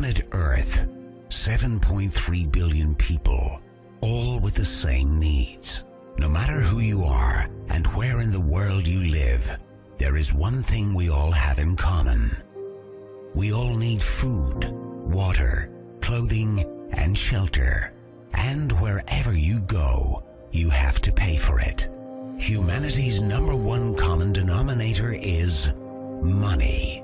Planet Earth, 7.3 billion people, all with the same needs. No matter who you are and where in the world you live, there is one thing we all have in common. We all need food, water, clothing, and shelter. And wherever you go, you have to pay for it. Humanity's number one common denominator is money.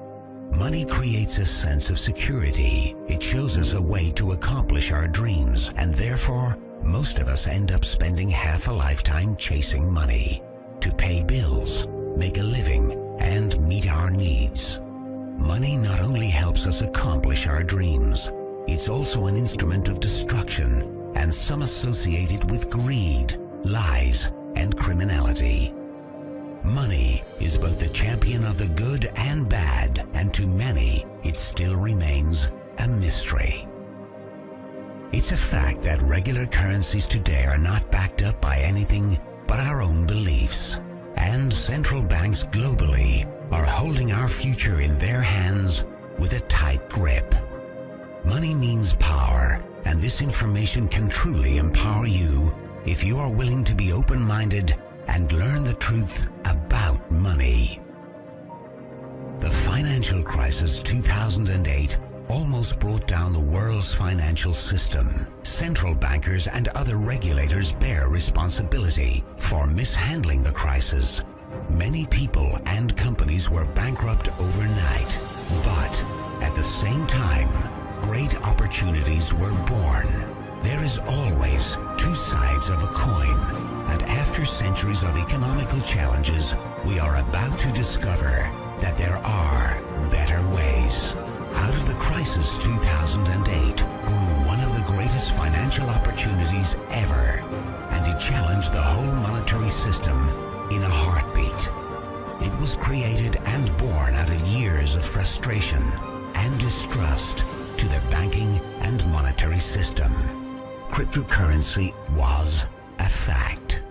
Money creates a sense of security. It shows us a way to accomplish our dreams, and therefore, most of us end up spending half a lifetime chasing money to pay bills, make a living, and meet our needs. Money not only helps us accomplish our dreams, it's also an instrument of destruction, and some associate it with greed, lies, and criminality. Money is both the champion of the good and bad, and to many, it still remains a mystery. It's a fact that regular currencies today are not backed up by anything but our own beliefs, and central banks globally are holding our future in their hands with a tight grip. Money means power, and this information can truly empower you if you are willing to be open-minded and learn the truth about money. The financial crisis 2008 almost brought down the world's financial system. Central bankers and other regulators bear responsibility for mishandling the crisis. Many people and companies were bankrupt overnight, but at the same time, great opportunities were born. There is always two sides of a coin, and after centuries of economical challenges, we are about to discover that there are better ways. Out of the crisis 2008 grew one of the greatest financial opportunities ever, and it challenged the whole monetary system in a heartbeat. It was created and born out of years of frustration and distrust to the banking and monetary system. Cryptocurrency was a fact.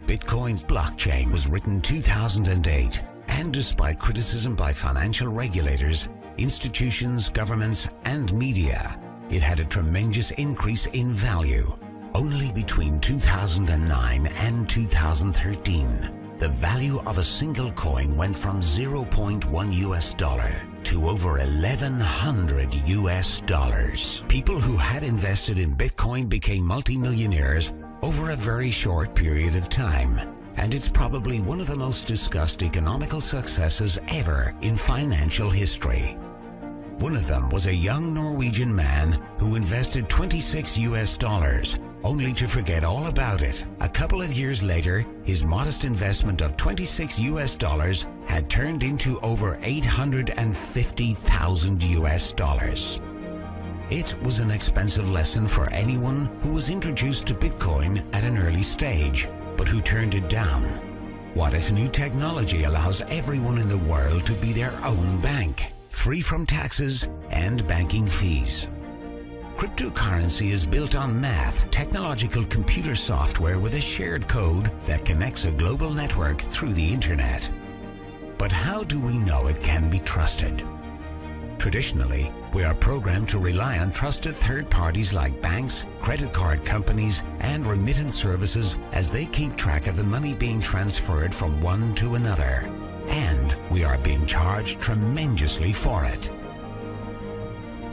Bitcoin's blockchain was written 2008, and despite criticism by financial regulators, institutions, governments, and media, it had a tremendous increase in value. Only between 2009 and 2013, the value of a single coin went from $0.1 US to over $1,100 US. People who had invested in Bitcoin became multimillionaires over a very short period of time, and it's probably one of the most discussed economical successes ever in financial history. One of them was a young Norwegian man who invested $26 US, only to forget all about it. A couple of years later, his modest investment of $26 US had turned into over $850,000 US. It was an expensive lesson for anyone who was introduced to Bitcoin at an early stage, but who turned it down. What if new technology allows everyone in the world to be their own bank, free from taxes and banking fees? Cryptocurrency is built on math, technological computer software with a shared code that connects a global network through the internet. But how do we know it can be trusted? Traditionally, we are programmed to rely on trusted third parties like banks, credit card companies, and remittance services as they keep track of the money being transferred from one to another. And we are being charged tremendously for it.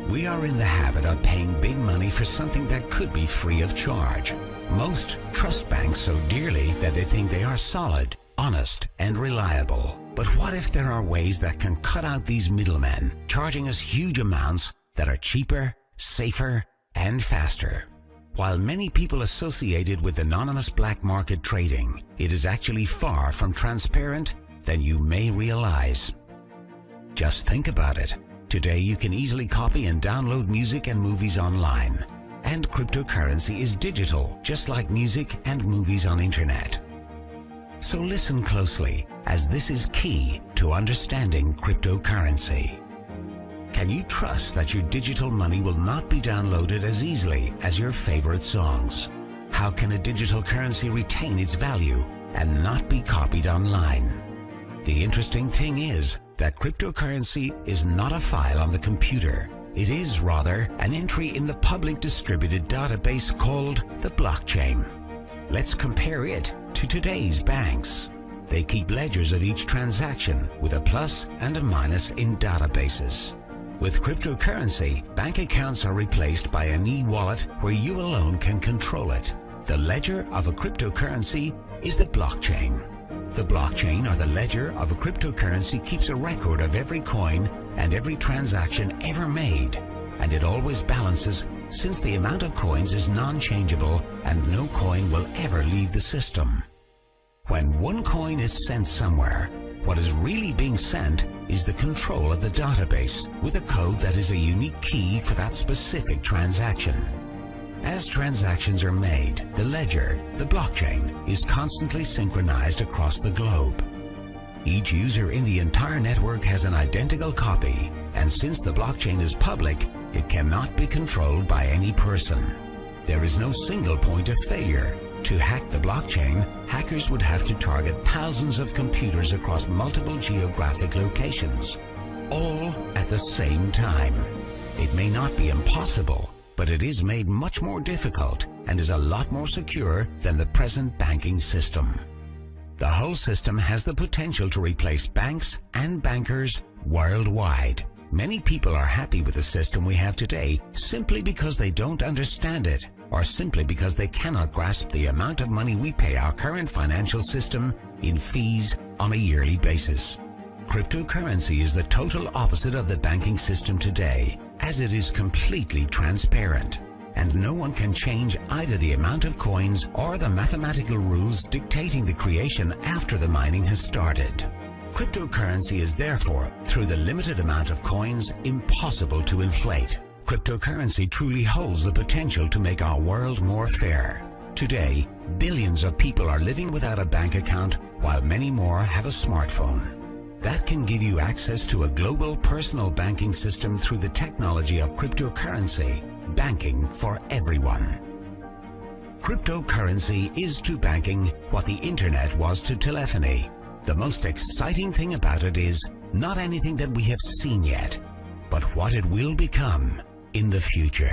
We are in the habit of paying big money for something that could be free of charge. Most trust banks so dearly that they think they are solid, honest, and reliable. But what if there are ways that can cut out these middlemen, charging us huge amounts that are cheaper, safer, and faster? While many people associate it with anonymous black market trading, it is actually far from transparent than you may realize. Just think about it. Today you can easily copy and download music and movies online. And cryptocurrency is digital, just like music and movies on internet. So listen closely, as this is key to understanding cryptocurrency. Can you trust that your digital money will not be downloaded as easily as your favorite songs? How can a digital currency retain its value and not be copied online? The interesting thing is that cryptocurrency is not a file on the computer. It is rather an entry in the public distributed database called the blockchain. Let's compare it to today's banks. They keep ledgers of each transaction with a plus and a minus in databases. With cryptocurrency, bank accounts are replaced by an e-wallet where you alone can control it. The ledger of a cryptocurrency is the blockchain. The blockchain, or the ledger of a cryptocurrency, keeps a record of every coin and every transaction ever made, and it always balances since the amount of coins is non-changeable and no coin will ever leave the system. When one coin is sent somewhere, what is really being sent is the control of the database with a code that is a unique key for that specific transaction. As transactions are made, the ledger, the blockchain, is constantly synchronized across the globe. Each user in the entire network has an identical copy, and since the blockchain is public, it cannot be controlled by any person. There is no single point of failure. To hack the blockchain, hackers would have to target thousands of computers across multiple geographic locations, all at the same time. It may not be impossible, but it is made much more difficult and is a lot more secure than the present banking system. The whole system has the potential to replace banks and bankers worldwide. Many people are happy with the system we have today simply because they don't understand it, or simply because they cannot grasp the amount of money we pay our current financial system in fees on a yearly basis. Cryptocurrency is the total opposite of the banking system today, as it is completely transparent, and no one can change either the amount of coins or the mathematical rules dictating the creation after the mining has started. Cryptocurrency is therefore, through the limited amount of coins, impossible to inflate. Cryptocurrency truly holds the potential to make our world more fair. Today, billions of people are living without a bank account, while many more have a smartphone. That can give you access to a global personal banking system through the technology of cryptocurrency, banking for everyone. Cryptocurrency is to banking what the internet was to telephony. The most exciting thing about it is not anything that we have seen yet, but what it will become in the future.